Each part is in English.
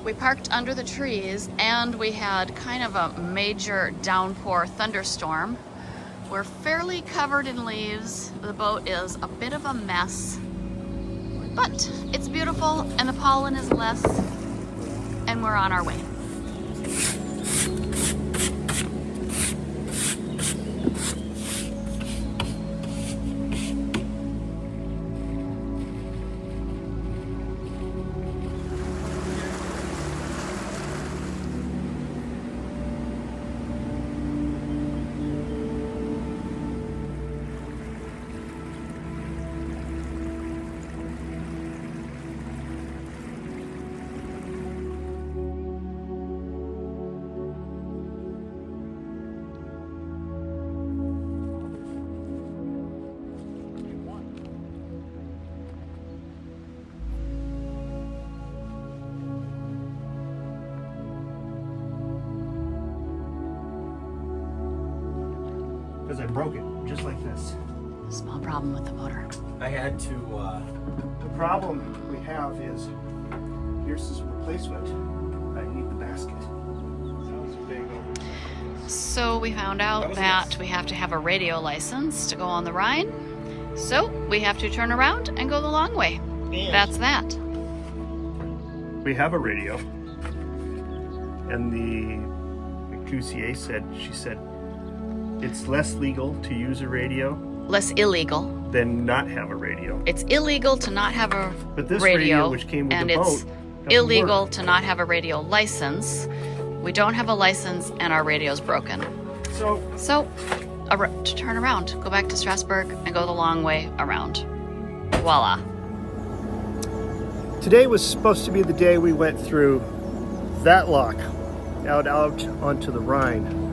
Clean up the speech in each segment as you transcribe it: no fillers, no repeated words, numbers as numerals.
We parked under the trees and we had kind of a major downpour thunderstorm. We're fairly covered in leaves. The boat is a bit of a mess, but it's beautiful and the pollen is less, and we're on our way. Because I broke it, just like this. Small problem with the motor. I had to, the problem we have is, here's this replacement. I need the basket. Sounds big. So we found out that we have to have a radio license to go on the Rhine. So we have to turn around and go the long way. And that's that. we have a radio. And the cousier said, she said, it's less legal to use a radio Less illegal. than not have a radio. It's illegal to not have a But this radio, which came with and the boat, it's doesn't illegal work. to not have a radio license. We don't have a license and our radio's broken. So So, to turn around, go back to Strasbourg and go the long way around. Voila. today was supposed to be the day we went through that lock out onto the Rhine.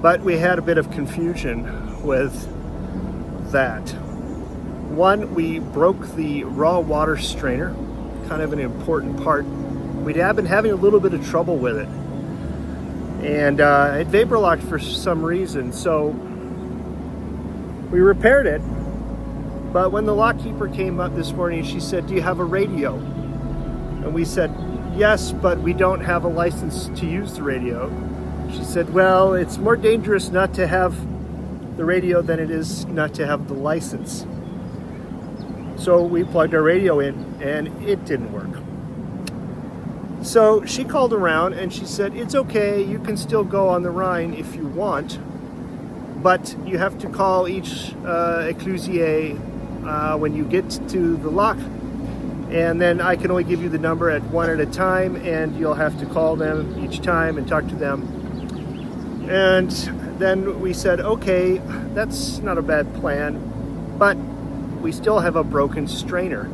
But we had a bit of confusion with that. One, we broke the raw water strainer, kind of an important part. We had been having a little bit of trouble with it. And it vapor locked for some reason, so we repaired it. But when the lock keeper came up this morning, she said, "Do you have a radio?" And we said, "Yes, but we don't have a license to use the radio." She said, "Well, it's more dangerous not to have the radio than it is not to have the license." So we plugged our radio in and it didn't work. So she called around and she said, "It's okay, you can still go on the Rhine if you want, but you have to call each éclusier when you get to the lock, and then I can only give you the number at one at a time, and you'll have to call them each time and talk to them." And then we said, okay, that's not a bad plan, but we still have a broken strainer.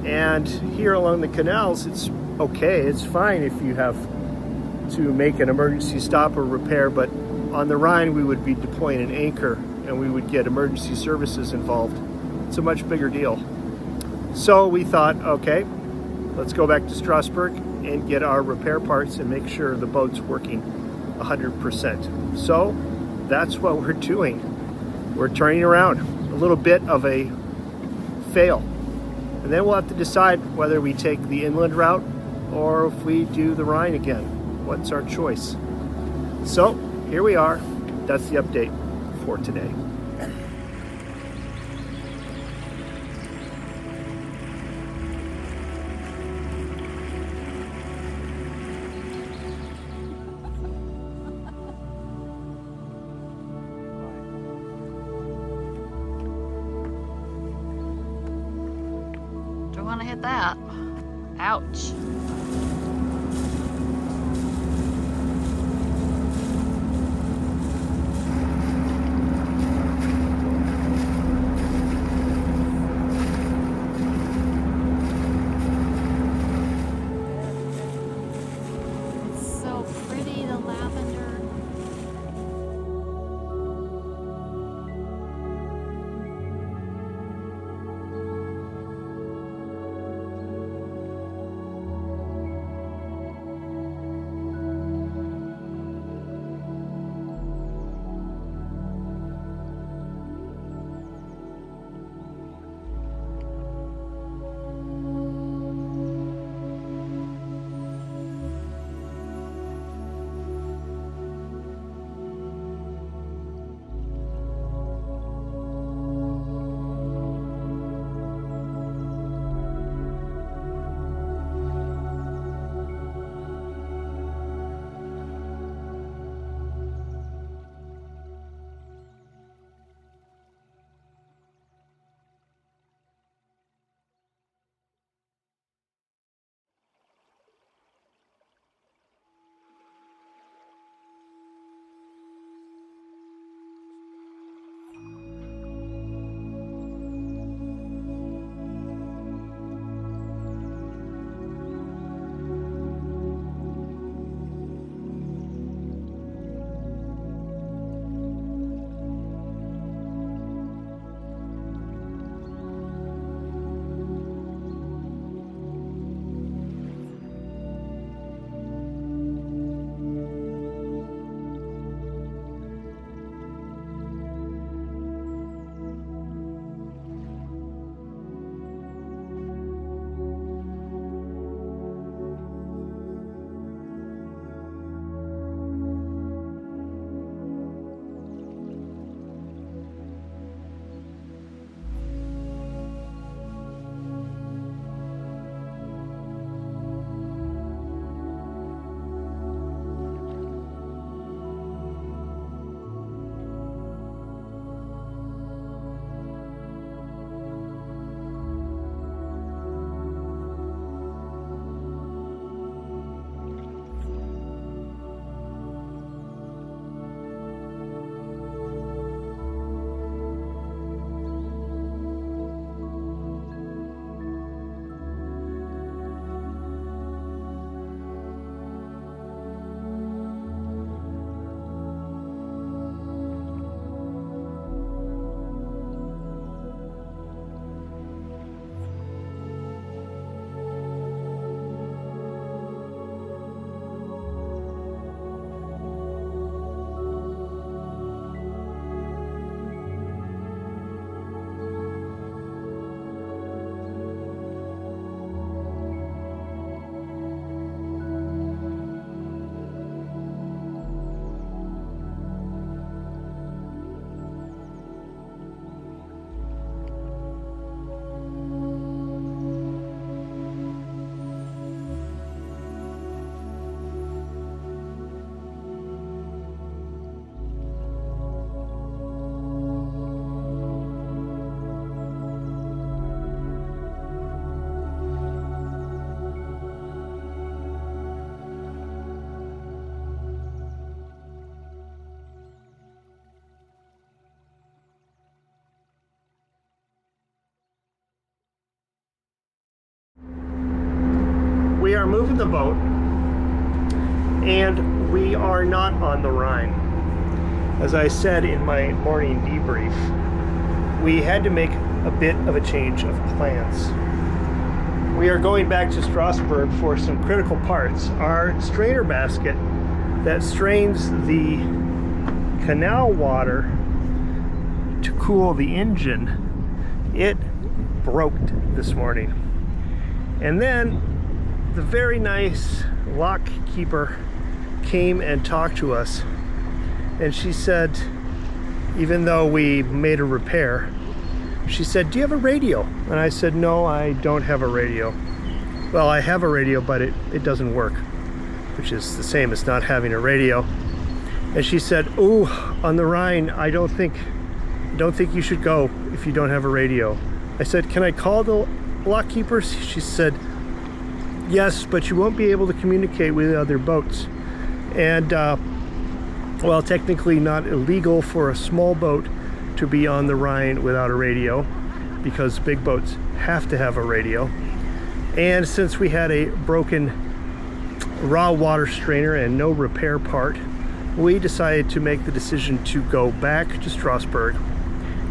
And here along the canals, it's okay, it's fine if you have to make an emergency stop or repair, but on the Rhine, we would be deploying an anchor and we would get emergency services involved. It's a much bigger deal. So we thought, okay, let's go back to Strasbourg and get our repair parts and make sure the boat's working 100%. So that's what we're doing. We're turning around. A little bit of a fail. And then we'll have to decide whether we take the inland route or if we do the Rhine again. What's our choice? So here we are. That's the update for today. Don't want to hit that. Ouch. It's so pretty, the lavender. are moving the boat, and we are not on the Rhine. As I said in my morning debrief, we had to make a bit of a change of plans. We are going back to Strasbourg for some critical parts. Our strainer basket that strains the canal water to cool the engine, it broke this morning. And then the very nice lock keeper came and talked to us, and she said, even though we made a repair, she said, "Do you have a radio?" And I said, "No, I don't have a radio." Well, I have a radio, but it doesn't work, which is the same as not having a radio. And she said, "Oh, on the Rhine, I don't think you should go if you don't have a radio." I said, "Can I call the lock keepers?" She said, "Yes, but you won't be able to communicate with other boats." And well, technically not illegal for a small boat to be on the Rhine without a radio, because big boats have to have a radio. And since we had a broken raw water strainer and no repair part, we decided to make the decision to go back to Strasbourg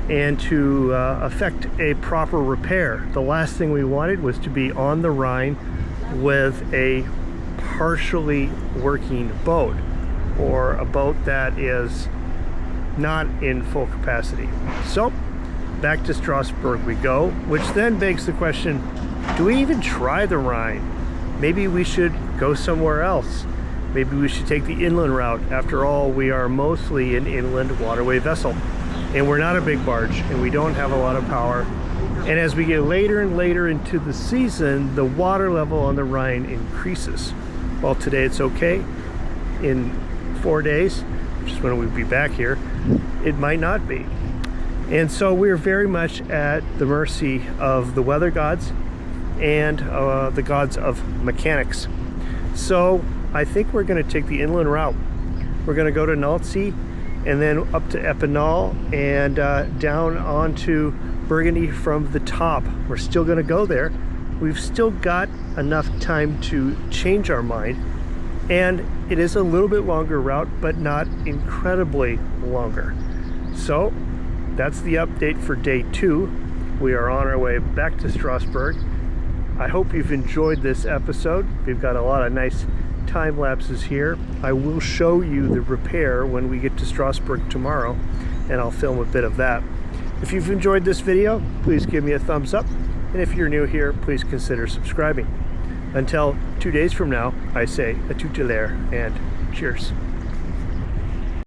and to effect a proper repair. The last thing we wanted was to be on the Rhine with a partially working boat, or a boat that is not in full capacity. So back to Strasbourg we go, which then begs the question, do we even try the Rhine? Maybe we should go somewhere else. Maybe we should take the inland route. After all, we are mostly an inland waterway vessel, and we're not a big barge, and we don't have a lot of power. And as we get later and later into the season, the water level on the Rhine increases. Well, today it's okay. In 4 days, which is when we'll be back here, it might not be. And so we're very much at the mercy of the weather gods and the gods of mechanics. So I think we're going to take the inland route. We're going to go to Nancy and then up to Epinal and down onto Burgundy from the top. We're still going to go there. We've still got enough time to change our mind, and it is a little bit longer route, but not incredibly longer. So that's the update for day 2. We are on our way back to Strasbourg. I hope you've enjoyed this episode. We've got a lot of nice time lapses here. I will show you the repair when we get to Strasbourg tomorrow, and I'll film a bit of that. If you've enjoyed this video, please give me a thumbs up, and if you're new here, please consider subscribing. Until 2 days from now, I say à tout à l'heure and cheers.